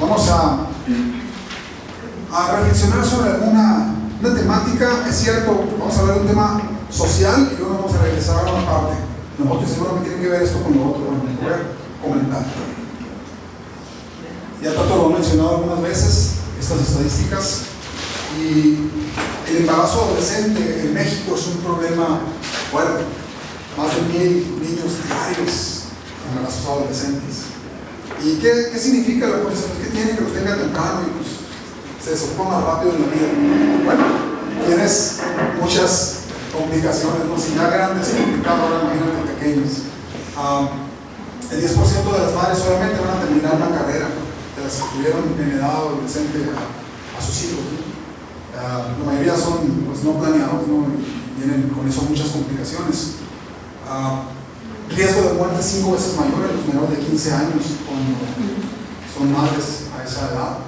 Vamos a reflexionar sobre alguna temática. Es cierto, vamos a hablar de un tema social y luego vamos a regresar a una parte. Nosotros seguramente tienen que ver esto con lo otro. Bueno, voy a comentar. Ya tanto lo he mencionado algunas veces, estas estadísticas. Y el embarazo adolescente en México es un problema fuerte. Más de 1,000 niños diarios embarazos adolescentes. ¿Y qué significa la cosa? ¿Qué tiene que los tenga temprano y pues, se desocupa más rápido en la vida? Bueno, tienes muchas complicaciones, ¿no? Si ya grandes es complicado, ahora imagínate pequeños. El 10% de las madres solamente van a terminar una carrera de las que tuvieron en edad adolescente a sus hijos, ¿no? La mayoría son pues, no planeados, ¿no? Y vienen con eso muchas complicaciones. Riesgo de muerte 5 veces mayor en los menores de 15 años cuando son madres a esa edad.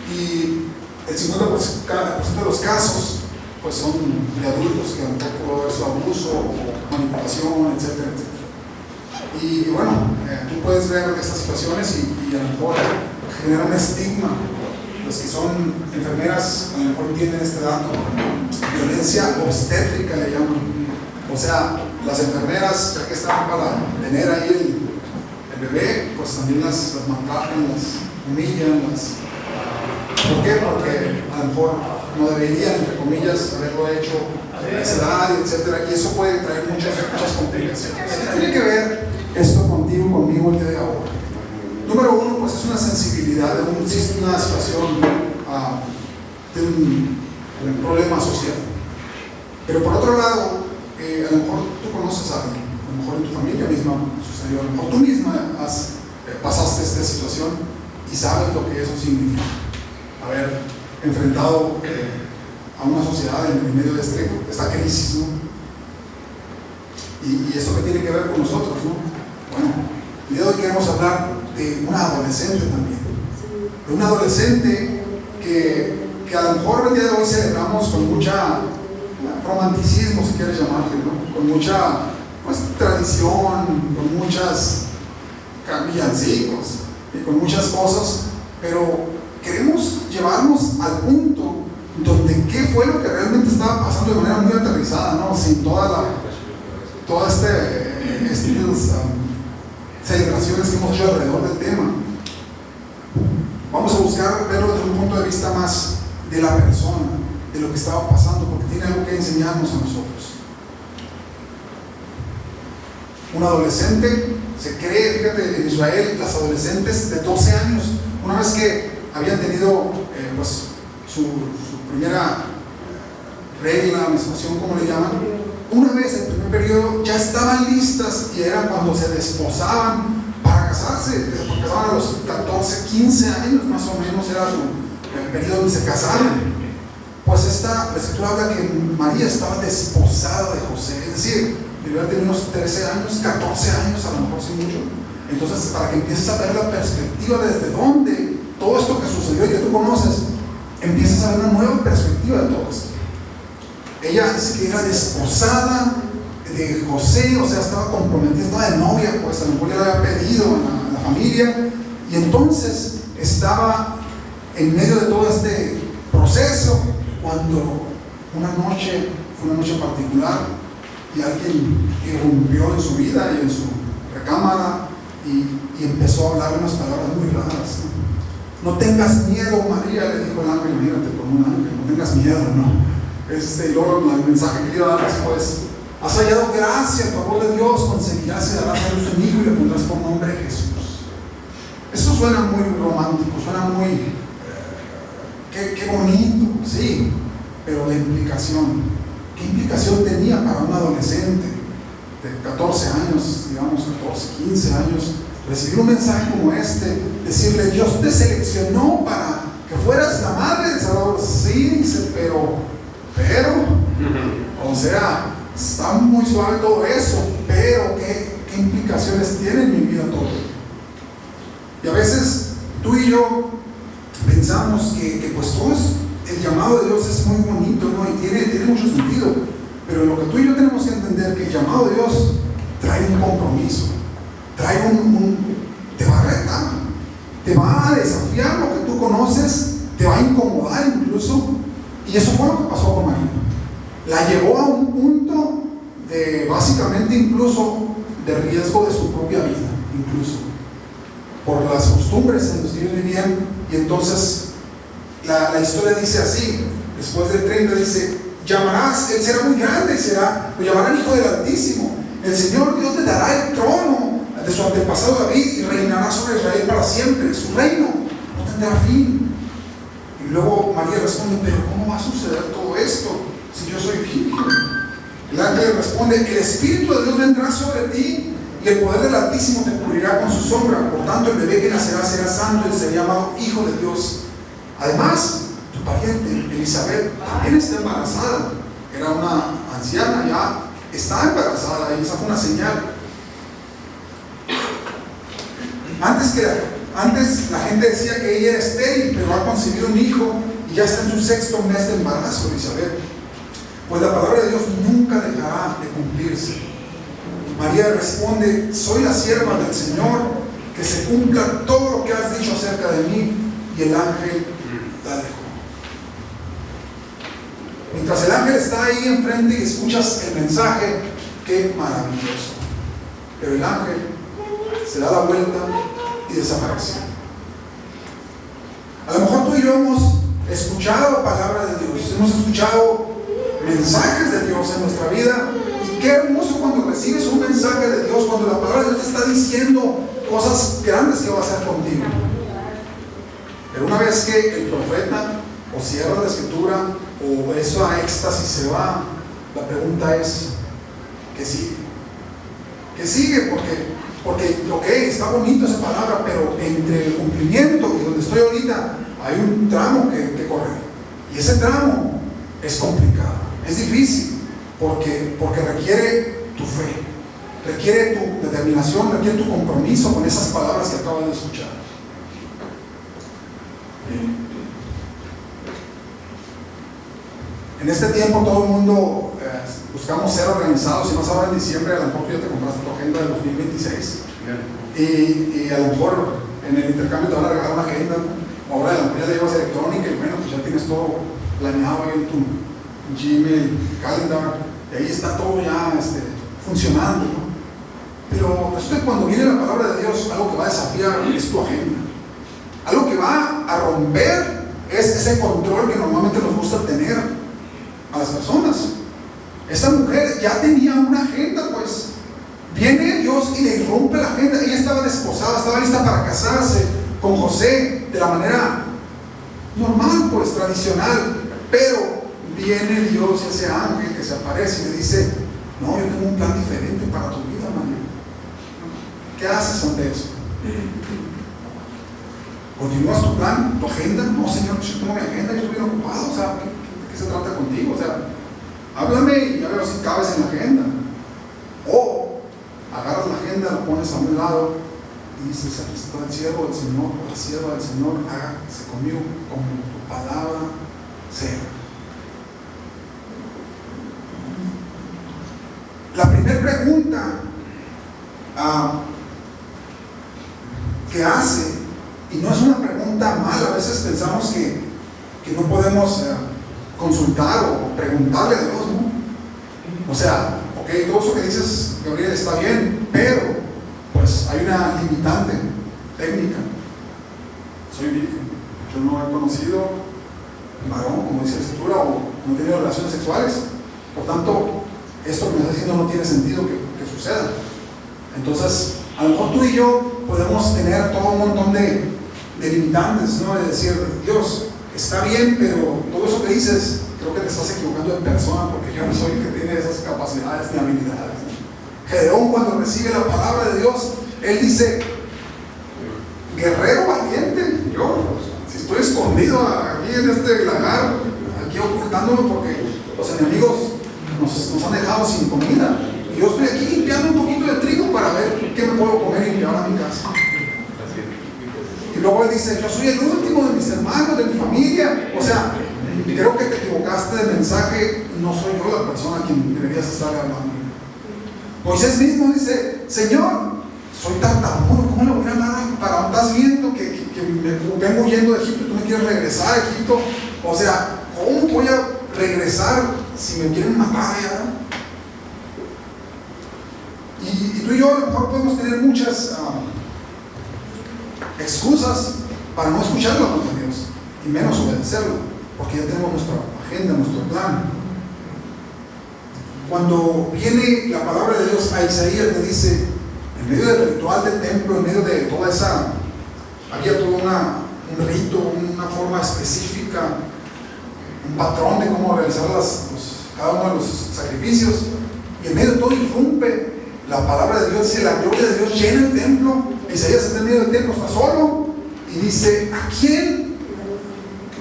Y el 50% de los casos pues son de adultos que a lo mejor pudo haber sido abuso o manipulación, etcétera, etcétera. Y bueno, tú puedes ver estas situaciones y a lo mejor genera un estigma. Los que son enfermeras a lo mejor entienden este dato. Violencia obstétrica le llaman. O sea, las enfermeras, ya que están para tener ahí el bebé, pues también las maltratan, las humillan, ¿Por qué? Porque a lo mejor no deberían, entre comillas, haberlo hecho a esa edad, etcétera, y eso puede traer muchas complicaciones. ¿Qué tiene que ver esto conmigo el día de ahora? Número uno, pues es una sensibilidad de una situación de un problema social. Pero por otro lado, a lo mejor tú conoces a alguien, a lo mejor en tu familia misma sucedió, a lo mejor tú misma pasaste esta situación y sabes lo que eso significa. Haber enfrentado a una sociedad en medio de esta crisis, ¿no? Y eso que tiene que ver con nosotros, ¿no? Bueno, el día de hoy queremos hablar de una adolescente también. De una adolescente que a lo mejor el día de hoy celebramos con mucha romanticismo, si quieres llamarle, ¿no? Con mucha pues, tradición, con muchas villancicos y con muchas cosas, pero queremos llevarnos al punto donde qué fue lo que realmente estaba pasando de manera muy aterrizada, ¿no? Sin todas celebraciones que hemos hecho alrededor del tema. Vamos a buscar verlo desde un punto de vista más de la persona, de lo que estaba pasando, porque tiene algo que enseñarnos a nosotros. Un adolescente, se cree, fíjate, en Israel, las adolescentes de 12 años, una vez que habían tenido pues, su primera regla, menstruación, como le llaman, una vez en el primer periodo ya estaban listas y era cuando se desposaban para casarse. Se casaban a los 14, 15 años más o menos, era el periodo donde se casaron. Pues la escritura habla que María estaba desposada de José, es decir, debería tener unos 13 años, 14 años, a lo mejor sí mucho. Entonces, para que empieces a ver la perspectiva desde dónde todo esto que sucedió y que tú conoces, empiezas a ver una nueva perspectiva de todo esto. Ella es que era desposada de José, o sea, estaba comprometida, estaba de novia, pues a lo mejor ya lo había pedido a la familia, y entonces estaba en medio de todo este proceso cuando una noche, fue una noche particular, y alguien irrumpió en su vida y en su recámara y empezó a hablar unas palabras muy raras. No tengas miedo, María, le dijo el ángel, imagínate con un ángel, no tengas miedo, ¿no? Y luego el mensaje que iba a dar después: has hallado gracia en favor de Dios, concebirás y darás a luz un hijo y le pondrás por nombre Jesús. Eso suena muy romántico, suena muy qué bonito, sí, pero la implicación, ¿qué implicación tenía para un adolescente de 14 años, digamos 14, 15 años, recibir un mensaje como este, decirle Dios te seleccionó para que fueras la madre de Salvador? Sí, dice, pero, o sea, está muy suave todo eso, pero ¿qué implicaciones tiene en mi vida todo? Y a veces tú y yo pensamos que pues todo el llamado de Dios es muy bonito, ¿no? Y tiene mucho sentido, pero lo que tú y yo tenemos que entender que el llamado de Dios trae un compromiso, trae te va a retar. te va a desafiar lo que tú conoces, te va a incomodar incluso. Y eso fue lo que pasó con María. La llevó a un punto de básicamente incluso de riesgo de su propia vida, incluso por las costumbres en las que ellos vivían. Y entonces la historia dice así, después del 30 dice: llamarás, él será muy grande, lo llamarán Hijo del Altísimo. El Señor Dios le dará el trono de su antepasado David y reinará sobre Israel para siempre. Su reino no tendrá fin. Y luego María responde: pero ¿cómo va a suceder todo esto si yo soy virgen? El ángel le responde: el Espíritu de Dios vendrá sobre ti y el poder del Altísimo te cubrirá con su sombra. Por tanto, el bebé que nacerá será santo y será llamado Hijo de Dios. Además, tu pariente Elizabeth también está embarazada. Era una anciana, ya está embarazada, y esa fue una señal. Antes la gente decía que ella era estéril, pero ha concebido un hijo y ya está en su 6º mes de embarazo, Elizabeth. Pues la palabra de Dios nunca dejará de cumplirse. María responde: soy la sierva del Señor, que se cumpla todo lo que has dicho acerca de mí. Y el ángel la dejó. Mientras el ángel está ahí enfrente y escuchas el mensaje, qué maravilloso. Pero el ángel se da la vuelta y desaparece. A lo mejor tú y yo hemos escuchado palabra de Dios, hemos escuchado mensajes de Dios en nuestra vida, y qué hermoso cuando recibes un mensaje de Dios, cuando la palabra de Dios te está diciendo cosas grandes que va a hacer contigo. Pero una vez que el profeta o cierra la escritura o esa éxtasis se va, la pregunta es: ¿qué sigue? ¿Qué sigue? Porque ok, está bonito esa palabra, pero entre el cumplimiento y donde estoy ahorita hay un tramo que correr. Y ese tramo es complicado, es difícil, porque requiere tu fe, requiere tu determinación, requiere tu compromiso con esas palabras que acabas de escuchar. En este tiempo todo el mundo buscamos ser organizados, y más ahora en diciembre. A lo mejor ya te compraste tu agenda de 2026 y a lo mejor en el intercambio te van a regalar una agenda, o ahora a lo mejor ya la llevas electrónica y bueno, pues ya tienes todo planeado ahí en tu Gmail, Calendar, y ahí está todo ya funcionando, ¿no? Pero resulta que cuando viene la palabra de Dios, algo que va a desafiar es tu agenda. Algo que va a romper es ese control que normalmente nos gusta tener a las personas. Esta mujer ya tenía una agenda, pues. Viene Dios y le rompe la agenda. Ella estaba desposada, estaba lista para casarse con José de la manera normal, pues, tradicional. Pero viene Dios, ese ángel que se aparece y le dice: no, yo tengo un plan diferente para tu vida, María. ¿Qué haces ante eso? ¿Continúas tu plan, tu agenda? No, Señor, yo tengo mi agenda, yo estoy bien ocupado. O sea, ¿de qué se trata contigo? O sea, háblame y a ver si cabes en la agenda. O agarras la agenda, la pones a un lado y dices: aquí está el siervo del Señor o la sierva del Señor, hágase conmigo como tu palabra sea. La primera pregunta que hace, y no es una pregunta mala, a veces pensamos que no podemos consultar o preguntarle a Dios, ¿no? O sea, ok, todo eso que dices, Gabriel, está bien, pero pues hay una limitante técnica. Soy virgen, yo no he conocido varón, como dice la escritura, o no he tenido relaciones sexuales, por tanto esto que me está diciendo no tiene sentido que suceda. Entonces, a lo mejor tú y yo podemos tener todo un montón de limitantes, ¿no? De decir: Dios, está bien, pero todo eso que dices, creo que te estás equivocando de persona, porque yo no soy el que tiene esas capacidades ni habilidades. Gedeón, cuando recibe la palabra de Dios, él dice: guerrero valiente, yo, si estoy escondido aquí en este lagar, aquí ocultándome porque los enemigos nos han dejado sin comida, y yo estoy aquí limpiando un poquito de trigo para ver qué me puedo comer y llevar a mi casa. Y luego él dice: yo soy el último de mis hermanos, de mi familia. O sea, creo que te equivocaste de mensaje, no soy yo la persona a quien deberías estar hablando. Moisés mismo dice: Señor, soy tartamudo, ¿cómo le voy a hablar para? Estás viendo que vengo huyendo de Egipto y tú me quieres regresar a Egipto. O sea, ¿cómo voy a regresar si me quieren matar ya? Y tú y yo a lo mejor podemos tener muchas excusas para no escuchar la voz de Dios y menos obedecerlo, porque ya tenemos nuestra agenda, nuestro plan. Cuando viene la palabra de Dios a Isaías, le dice, en medio del ritual del templo, en medio de toda esa, había todo un rito, una forma específica, un patrón de cómo realizar cada uno de los sacrificios, y en medio de todo irrumpe la palabra de Dios, dice, la gloria de Dios llena el templo. Isaías está en medio del templo, está solo, y dice, ¿a quién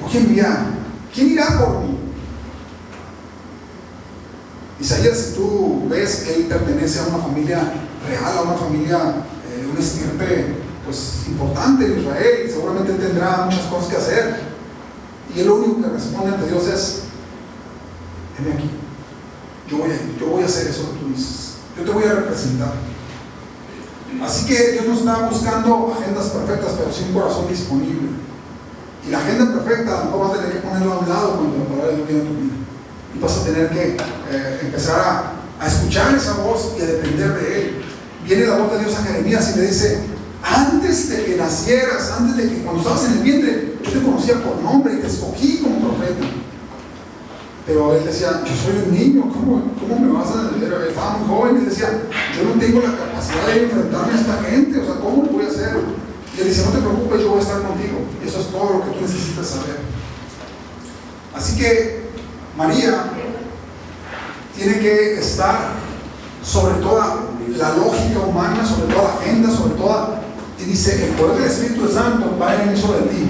voy a enviar? ¿Quién irá por mí? Isaías, si tú ves, él pertenece a una familia real, a una familia, un estirpe pues importante en Israel. Seguramente tendrá muchas cosas que hacer, y él lo único que responde ante Dios es, heme aquí, yo voy a hacer eso que tú dices, yo te voy a representar. Así que Dios no está buscando agendas perfectas, pero sí un corazón disponible. Y la agenda perfecta a lo mejor vas a tener que ponerlo a un lado cuando la palabra de Dios viene a tu vida, y vas a tener que empezar a escuchar esa voz y a depender de Él. Viene la voz de Dios a Jeremías y le dice, antes de que nacieras, antes de que cuando estabas en el vientre, yo te conocía por nombre y te escogí como profeta. Pero él decía, yo soy un niño, ¿cómo me vas a entender? Estaba muy joven y él decía, yo no tengo la capacidad de enfrentarme a esta gente, o sea, ¿cómo lo voy a hacer? Y él dice, no te preocupes, yo voy a estar contigo. Y eso es todo lo que tú necesitas saber. Así que María tiene que estar sobre toda la lógica humana, sobre toda la agenda, sobre toda, y dice, el poder del Espíritu Santo va a venir sobre ti.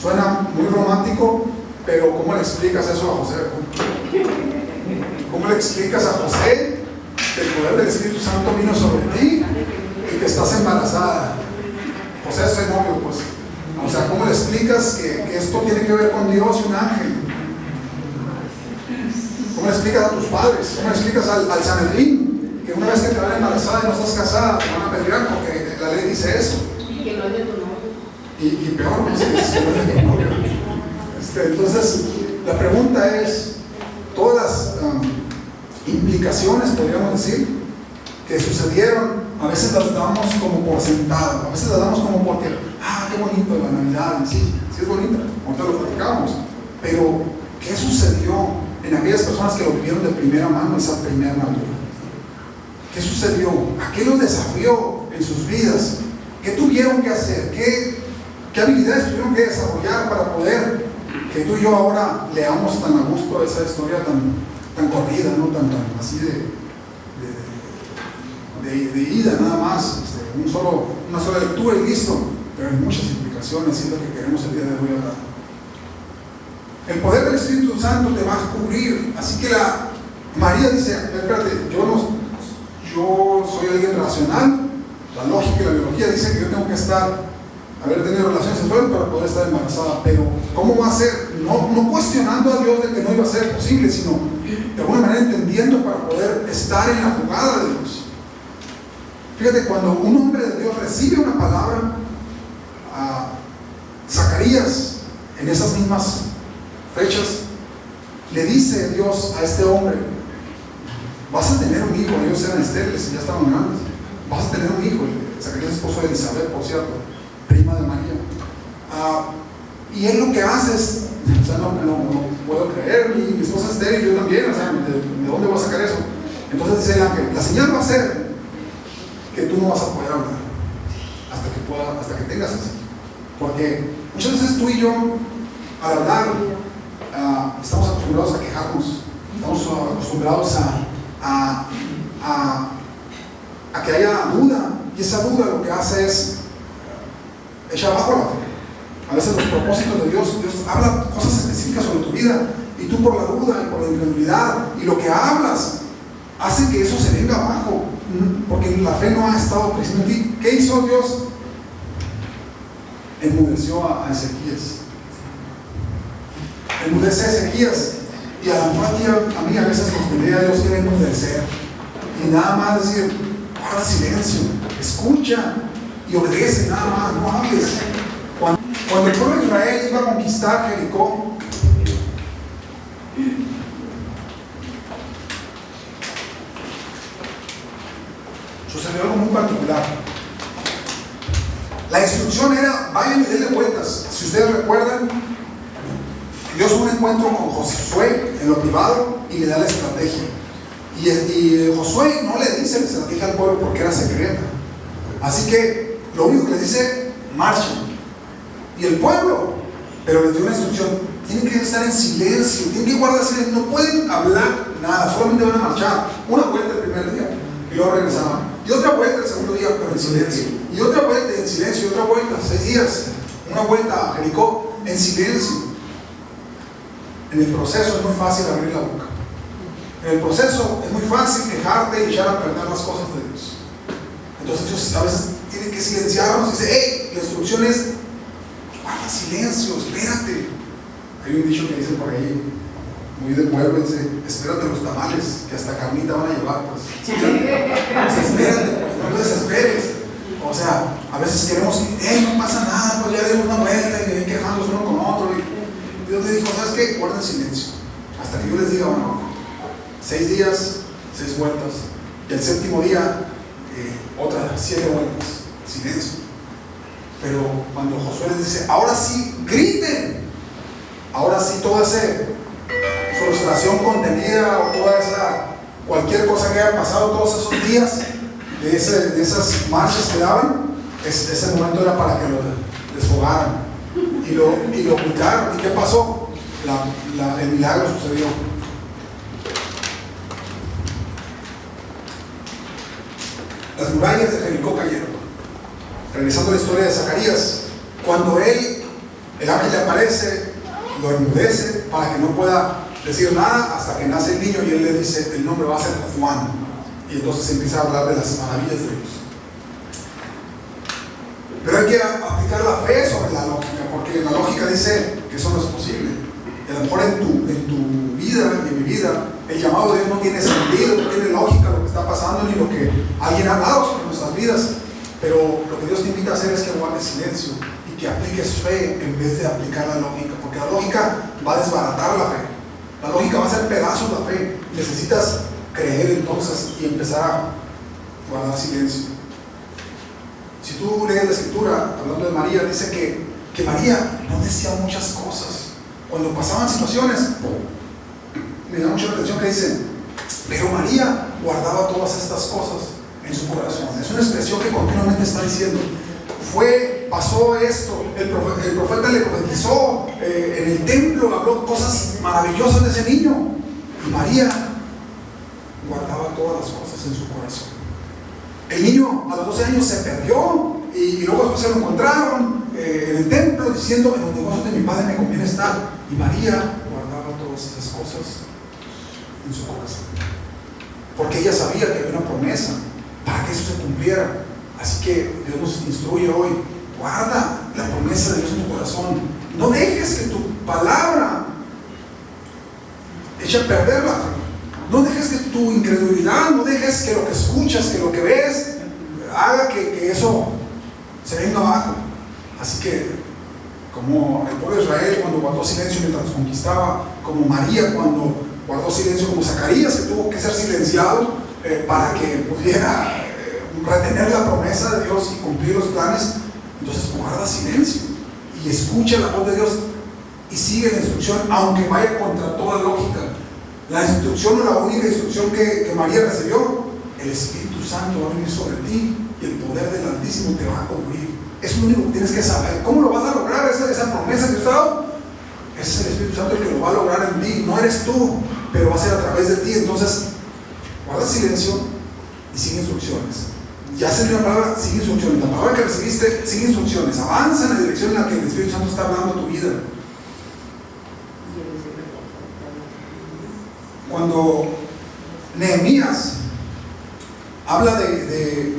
Suena muy romántico, pero ¿cómo le explicas eso a José? ¿Cómo le explicas a José que el poder del Espíritu Santo vino sobre ti y que estás embarazada? José es el novio, pues. O sea, ¿cómo le explicas que esto tiene que ver con Dios y un ángel? ¿Cómo le explicas a tus padres? ¿Cómo le explicas al Sanedrín que una vez que te van embarazada y no estás casada, te van a apedrear porque la ley dice eso? Y que no es de tu novio. Y peor, no sé si es que no es de tu novio. Entonces, la pregunta es, todas las implicaciones, podríamos decir, que sucedieron, a veces las damos como por sentado, a veces las damos como porque, qué bonito la Navidad, sí es bonita, ahorita lo platicamos, pero ¿qué sucedió en aquellas personas que lo vivieron de primera mano esa primera Navidad? ¿Qué sucedió? ¿A qué los desafió en sus vidas? ¿Qué tuvieron que hacer? ¿Qué habilidades tuvieron que desarrollar para poder que tú y yo ahora leamos tan a gusto esa historia tan corrida, ¿no? tan así de ida nada más, una sola lectura y listo? Pero hay muchas implicaciones, y es lo que queremos el día de hoy hablar. El poder del Espíritu Santo te va a cubrir. Así que María dice, espérate, yo soy alguien racional, la lógica y la biología dice que yo tengo que haber tenido relaciones sexuales para poder estar embarazada, pero ¿cómo va a ser? No cuestionando a Dios de que no iba a ser posible, sino de alguna manera entendiendo para poder estar en la jugada de Dios. Fíjate, cuando un hombre de Dios recibe una palabra, Zacarías, en esas mismas fechas, le dice Dios a este hombre, vas a tener un hijo. Ellos eran estériles y ya estaban grandes. Vas a tener un hijo. Zacarías es esposo de Elizabeth, por cierto, prima de María. Y él lo que hace es, no puedo creer, mi esposa es estéril, yo también, ¿de dónde voy a sacar eso? Entonces dice el ángel, la señal va a ser que tú no vas a poder hablar hasta que tengas ese hijo. Porque muchas veces tú y yo, al hablar, estamos acostumbrados a quejarnos, estamos acostumbrados a que haya duda, y esa duda lo que hace es echar abajo la fe. A veces los propósitos de Dios habla cosas específicas sobre tu vida, y tú por la duda y por la incredulidad y lo que hablas hace que eso se venga abajo, porque la fe no ha estado presente en ti. ¿Qué hizo Dios? Enmudeció a Ezequías. Enmudece a Ezequías, y a la empatía, a mí a veces nos tendría Dios quiere enmudecer y nada más decir, guarda silencio, escucha y obedece, nada más, no hables. Cuando el pueblo de Israel iba a conquistar Jericó, sucedió algo muy particular. La instrucción era: vayan y denle vueltas. Si ustedes recuerdan, Dios tuvo un encuentro con Josué en lo privado y le da la estrategia. Y Josué no le dice la estrategia al pueblo porque era secreta. Así que lo único que les dice: marchen. Y el pueblo, pero les dio una instrucción: tienen que estar en silencio, tienen que guardar silencio, no pueden hablar nada, solamente van a marchar una vuelta el primer día y luego regresaban, y otra vuelta el segundo día, pero en silencio, y otra vuelta en silencio, y otra vuelta, 6 días, una vuelta a Jericó en silencio. En el proceso es muy fácil abrir la boca. En el proceso es muy fácil quejarte y echar a perder las cosas de Dios. Entonces Dios a veces tiene que silenciarnos y dice: hey, la instrucción es: guarda silencio, espérate. Hay un dicho que dice por ahí, muy del pueblo, dice: espérate los tamales, que hasta carnita van a llevar. Pues espérate, pues, no te desesperes. O sea, a veces queremos: no pasa nada, pues ya dimos una vuelta y quejándose uno con otro. Y Dios le dijo: ¿sabes qué? Guarden silencio hasta que yo les diga: bueno, 6 días, 6 vueltas, y el séptimo día otras 7 vueltas, silencio. Pero cuando Josué les dice: ahora sí, griten, ahora sí, toda esa frustración contenida o toda esa, cualquier cosa que haya pasado todos esos días de esas marchas que daban, ese momento era para que lo desfogaran y lo ocultaron. ¿Y qué pasó? El milagro sucedió. Las murallas de Jericó cayeron. Regresando a la historia de Zacarías, cuando el ángel le aparece, lo enmudece para que no pueda decir nada hasta que nace el niño, y él le dice: el nombre va a ser Juan. Y entonces empieza a hablar de las maravillas de Dios. Pero hay que aplicar la fe sobre la lógica, porque la lógica dice que eso no es posible. Y a lo mejor en tu vida y en mi vida, el llamado de Dios no tiene sentido, no tiene lógica lo que está pasando, ni lo que alguien ha hablado sobre nuestras vidas. Pero lo que Dios te invita a hacer es que guardes silencio y que apliques fe en vez de aplicar la lógica, porque la lógica va a desbaratar la fe. La lógica va a hacer pedazos la fe. Necesitas creer entonces y empezar a guardar silencio. Si tú lees la escritura, hablando de María, dice que María no decía muchas cosas. Cuando pasaban situaciones, me da mucha atención que dice: pero María guardaba todas estas cosas en su corazón. Es una expresión que continuamente está diciendo: pasó esto, el profeta le profetizó, en el templo habló cosas maravillosas de ese niño, y María guardaba todas las cosas en su corazón. El niño a los 12 años se perdió, y luego después se lo encontraron en el templo diciendo: en los negocios de mi padre me conviene estar. Y María guardaba todas esas cosas en su corazón, porque ella sabía que había una promesa para que eso se cumpliera. Así que Dios nos instruye hoy: guarda la promesa de Dios en tu corazón. No dejes que tu palabra eche a perder la fe. No dejes que tu incredulidad, no dejes que lo que escuchas, que lo que ves, haga que eso se venga abajo. Así que, como el pueblo de Israel cuando guardó silencio mientras los conquistaba, como María cuando guardó silencio, como Zacarías, que tuvo que ser silenciado para que pudiera retener la promesa de Dios y cumplir los planes, entonces guarda silencio y escucha la voz de Dios y sigue la instrucción, aunque vaya contra toda lógica. La instrucción, o la única instrucción que María recibió: el Espíritu Santo va a venir sobre ti y el poder del Altísimo te va a cubrir. Es lo único que tienes que saber. ¿Cómo lo vas a lograr? Esa promesa que te ha dado, ese es el Espíritu Santo el que lo va a lograr en ti. No eres tú, pero va a ser a través de ti. Entonces, guarda silencio y sigue instrucciones. Ya se dio la palabra: sigue instrucciones. La palabra que recibiste, sigue instrucciones. Avanza en la dirección en la que el Espíritu Santo está hablando a tu vida. Cuando Nehemías hablan de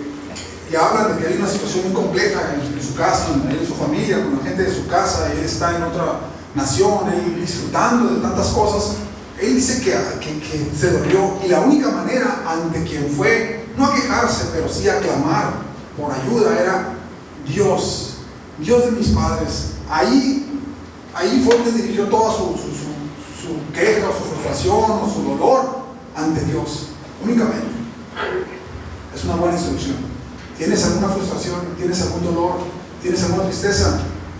que hay una situación muy compleja en su casa, en su familia, con la gente de su casa, y él está en otra nación, él disfrutando de tantas cosas, él dice que se dolió, y la única manera ante quien fue, no a quejarse, pero sí a clamar por ayuda, era: Dios, Dios de mis padres. Ahí fue donde dirigió toda su queja, o su frustración, o su dolor ante Dios, únicamente. Es una buena instrucción. ¿Tienes alguna frustración? ¿Tienes algún dolor? ¿Tienes alguna tristeza?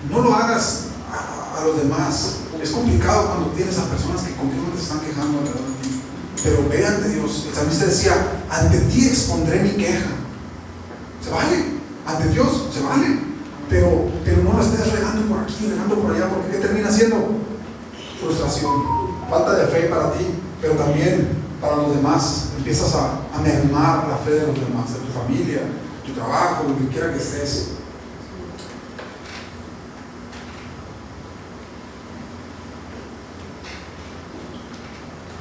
No lo hagas a los demás. Es complicado cuando tienes a personas que continuamente se están quejando alrededor de ti. Pero ve ante Dios. El salmista decía: ante ti expondré mi queja. Se vale. Ante Dios se vale. Pero no lo estés regando por aquí, regando por allá, porque ¿qué termina siendo? Frustración, falta de fe para ti, pero también para los demás. Empiezas a mermar la fe de los demás, de tu familia, tu trabajo, donde quiera que estés.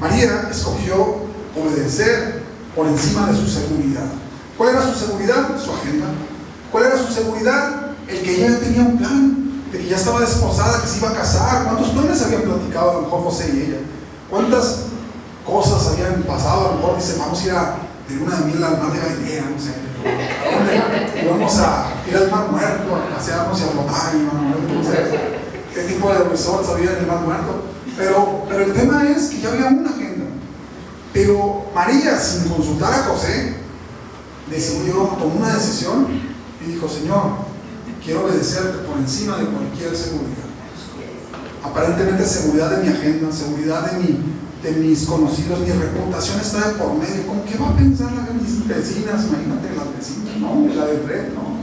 María escogió obedecer por encima de su seguridad. ¿Cuál era su seguridad? Su agenda. ¿Cuál era su seguridad? El que ella tenía un plan, de que ya estaba desposada, que se iba a casar. ¿Cuántos planes habían platicado a lo mejor José y ella? ¿Cuántas cosas habían pasado? A lo mejor dicen: vamos a ir de luna de miel al mar de Galilea, no sé. Vamos a ir al mar muerto, a pasearnos y a flotar en el mar muerto, no sé qué tipo de resorts había en el mar muerto. Pero el tema es que ya había una agenda. Pero María, sin consultar a José, tomó una decisión y dijo: Señor, quiero obedecerte por encima de cualquier seguridad. Aparentemente seguridad de mi agenda, seguridad de mis conocidos, mi reputación está de por medio. ¿Cómo que va a pensar mis vecinas? Imagínate las vecinas, no, la de Fred, no.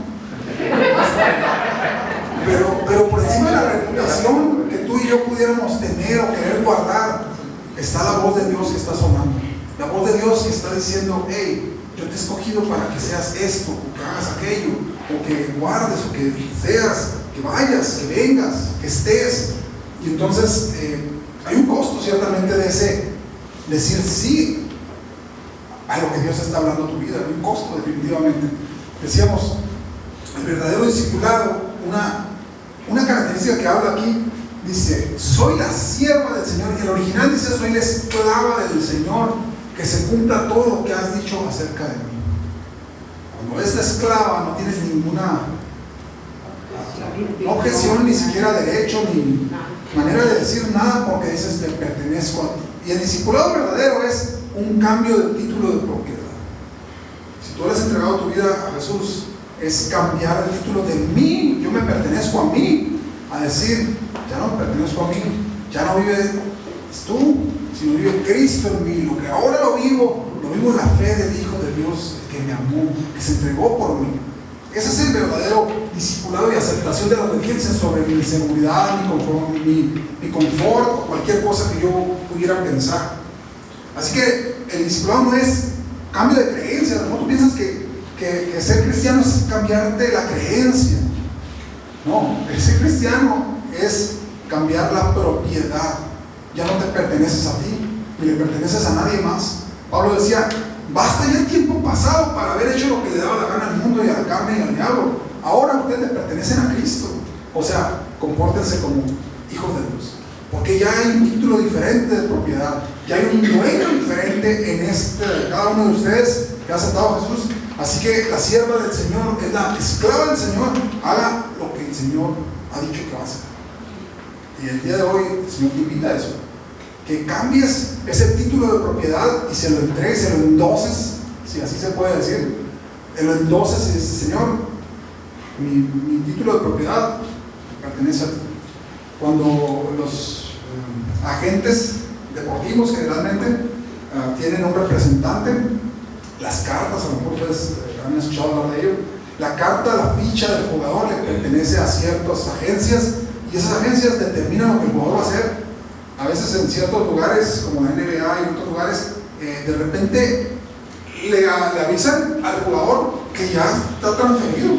Pero por encima de la reputación que tú y yo pudiéramos tener o querer guardar, está la voz de Dios que está sonando. La voz de Dios que está diciendo: hey, yo te he escogido para que seas esto, o que hagas aquello, o que guardes, o que seas, que vayas, que vengas, que estés. Y entonces hay un costo ciertamente de ese decir sí a lo que Dios está hablando a tu vida. Hay un costo definitivamente. Decíamos, el verdadero discipulado, una característica que habla aquí, dice: soy la sierva del Señor. Y el original dice: soy la esclava del Señor, que se cumpla todo lo que has dicho acerca de mí. Cuando es la esclava, no tienes ninguna objeción, ni siquiera derecho, ni manera de decir nada, porque dices: te pertenezco a ti. Y el discipulado verdadero es un cambio de título de propiedad. Si tú le has entregado tu vida a Jesús, es cambiar el título de mí, yo me pertenezco a mí, a decir: ya no me pertenezco a mí, ya no vives tú, sino vive Cristo en mí. Lo que ahora lo vivo en la fe del Hijo de Dios, que me amó, que se entregó por mí. Ese es el verdadero discipulado y aceptación de la obediencia sobre mi seguridad, mi confort o cualquier cosa que yo pudiera pensar. Así que el discipulado no es cambio de creencia. ¿No? Tú piensas que ser cristiano es cambiarte la creencia. No, el ser cristiano es cambiar la propiedad. Ya no te perteneces a ti, ni le perteneces a nadie más. Pablo decía: basta ya el tiempo pasado para haber hecho lo que le daba la gana al mundo y a la carne y al diablo. Ahora ustedes le pertenecen a Cristo. O sea, compórtense como hijos de Dios, porque ya hay un título diferente de propiedad, ya hay un dueño diferente en cada uno de ustedes que ha aceptado a Jesús. Así que la sierva del Señor es la esclava del Señor. Haga lo que el Señor ha dicho que va a hacer. Y el día de hoy el Señor te invita a eso, que cambies ese título de propiedad y se lo entregues, se lo endoses, si así se puede decir. Lo endoses y dices: Señor, mi título de propiedad pertenece a ti. Cuando los agentes deportivos generalmente tienen un representante, las cartas, a lo mejor ustedes han escuchado hablar de ello, la carta, la ficha del jugador le pertenece a ciertas agencias, y esas agencias determinan lo que el jugador va a hacer. A veces en ciertos lugares, como la NBA y en otros lugares, de repente le avisan al jugador que ya está transferido.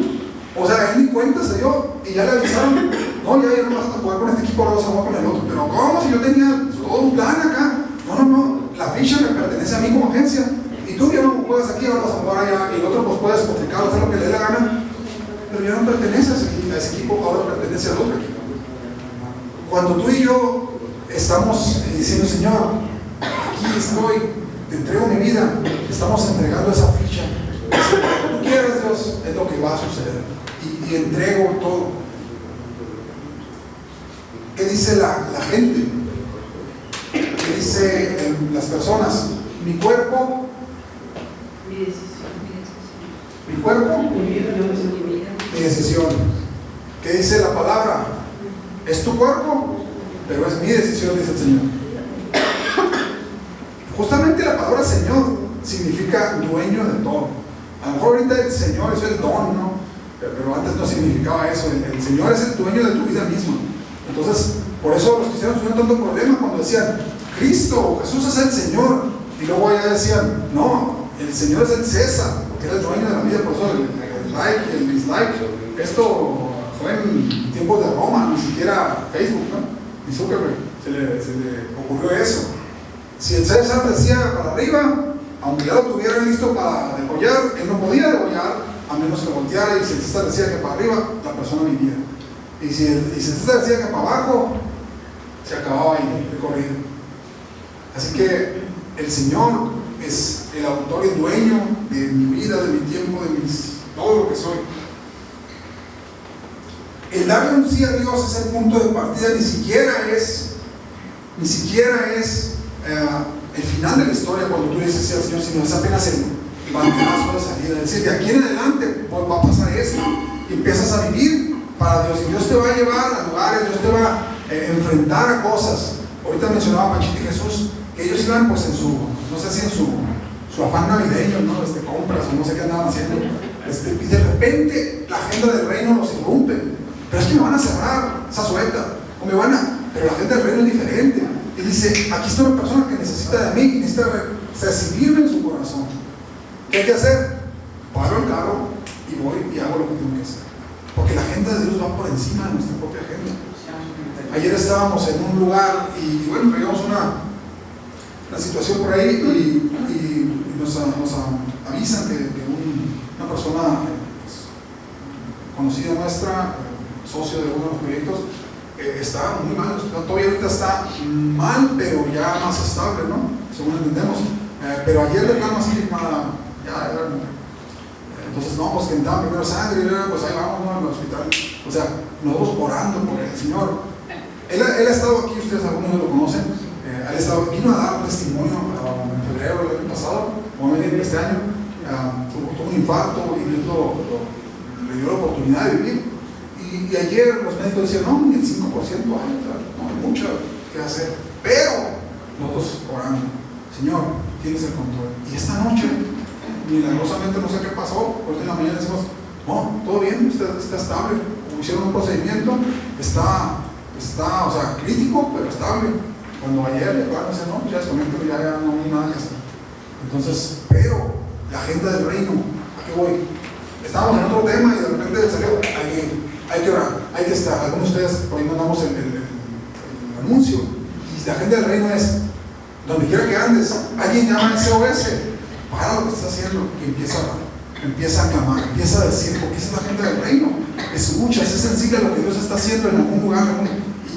O sea, él ni cuenta se dio y ya le avisaron: no, ya no vas a jugar con este equipo, ahora vas a jugar con el otro. Pero ¿cómo? Si yo tenía todo un plan acá. No, la ficha me pertenece a mí como agencia, y tú ya no juegas aquí, ahora vas a jugar allá, y el otro pues puedes complicar, hacer lo que le dé la gana, pero ya no pertenece a ese equipo, ahora pertenece al otro equipo. Cuando tú y yo estamos diciendo: Señor, aquí estoy, te entrego mi vida, estamos entregando esa ficha. Lo que tú quieras, Dios, es lo que va a suceder. Y entrego todo. dice la gente? ¿Qué dice las personas? Mi cuerpo, mi cuerpo, mi decisión. ¿Qué dice la palabra? Es tu cuerpo, pero es mi decisión, dice el Señor. Justamente la palabra Señor significa dueño de todo. A lo mejor ahorita el Señor es el don, ¿no? Pero antes no significaba eso. El Señor es el dueño de tu vida misma. Entonces, por eso los cristianos tuvieron tanto problema cuando decían Cristo, Jesús es el Señor, y luego allá decían no, el Señor es el César, porque era el dueño de la vida. Por eso el like y el dislike. Esto fue en tiempos de Roma, ni siquiera Facebook, ¿no? Ni Zuckerberg se le ocurrió eso. Si el César decía para arriba, aunque ya lo tuvieran listo para degollar, él no podía degollar a menos que volteara, y si el César decía que para arriba, la persona vivía. Y si el César decía que para abajo, se acababa ahí el corrido. Así que el Señor es el autor y dueño de mi vida, de mi tiempo, de todo lo que soy. El darle un sí a Dios es el punto de partida, ni siquiera es el final de la historia cuando tú le dices sí al Señor, sino es apenas el banderazo de salida. Es decir, de aquí en adelante va a pasar esto, y empiezas a vivir para Dios, y Dios te va a llevar a lugares, Dios te va a enfrentar a cosas. Ahorita mencionaba Machito y Jesús que ellos iban pues en su afán navideño, ¿no? Compras o no sé qué andaban haciendo, y de repente la agenda del reino los irrumpe. Pero es que me van a cerrar esa suelta, pero la gente del reino es diferente. Y dice, aquí está una persona que necesita de mí, necesita recibirme en su corazón. ¿Qué hay que hacer? Paro el carro y voy y hago lo que tengo que hacer. Porque la agenda de Dios va por encima de nuestra propia agenda. Ayer estábamos en un lugar y bueno, pegamos una situación por ahí y nos avisan que una persona conocida nuestra, socio de uno de los proyectos, está muy mal. Todavía ahorita está mal, pero ya más estable, ¿no? Según entendemos. Pero ayer de plano así, ya era. Entonces, no, pues que entraba primero sangre, pues ahí vamos, ¿no? Al hospital. O sea, nosotros orando por el Señor. Él ha estado aquí, ustedes algunos lo conocen. Vino a dar un testimonio en febrero del año pasado, o en este año. Tuvo un infarto y Dios le dio la oportunidad de vivir. Y ayer los médicos decían, no, ni el 5% hay, no hay mucho que hacer. Pero nosotros orando, Señor, tienes el control. Y esta noche, milagrosamente, no sé qué pasó, pues en la mañana decimos, no, todo bien, está estable. Hicieron un procedimiento, está, o sea, crítico, pero estable. Cuando ayer le van a decir, no, ya desconecto, ya no hay nada que hacer. Entonces, pero la agenda del reino, ¿a qué voy? Estábamos en otro tema y de repente salió, hay que orar, hay que estar. Algunos de ustedes, por ahí mandamos el anuncio, y la agenda del reino es, donde quiera que andes, alguien llama al SOS, para lo que estás haciendo, y empieza a clamar, empieza a decir, porque esa es la agenda del reino. Escucha, es sensible lo que Dios está haciendo en algún lugar,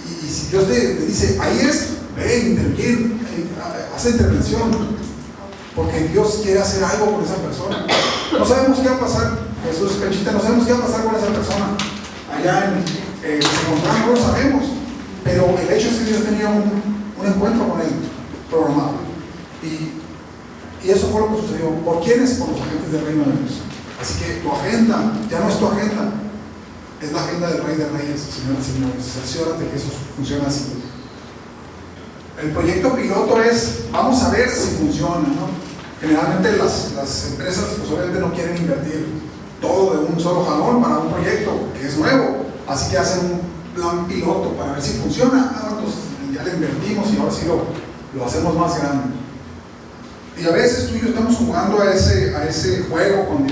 y si Dios te dice, ahí es, ve, interviene, hace intervención, porque Dios quiere hacer algo con esa persona. No sabemos qué va a pasar, Jesús Pechita, no sabemos qué va a pasar con esa persona allá en no lo sabemos, pero el hecho es que Dios tenía un encuentro con él programado, y eso fue lo que sucedió. ¿Por quiénes? Por los agentes del reino de Dios. Así que tu agenda ya no es tu agenda, es la agenda del Rey de Reyes, Señor de Señores. Cerciórate que eso funciona así. El proyecto piloto es, vamos a ver si funciona, ¿no? Generalmente las empresas pues obviamente no quieren invertir todo de un solo jalón para un proyecto que es nuevo, así que hacen un plan piloto para ver si funciona. Entonces ya le invertimos y ahora sí lo hacemos más grande. Y a veces tú y yo estamos jugando a ese juego con Dios.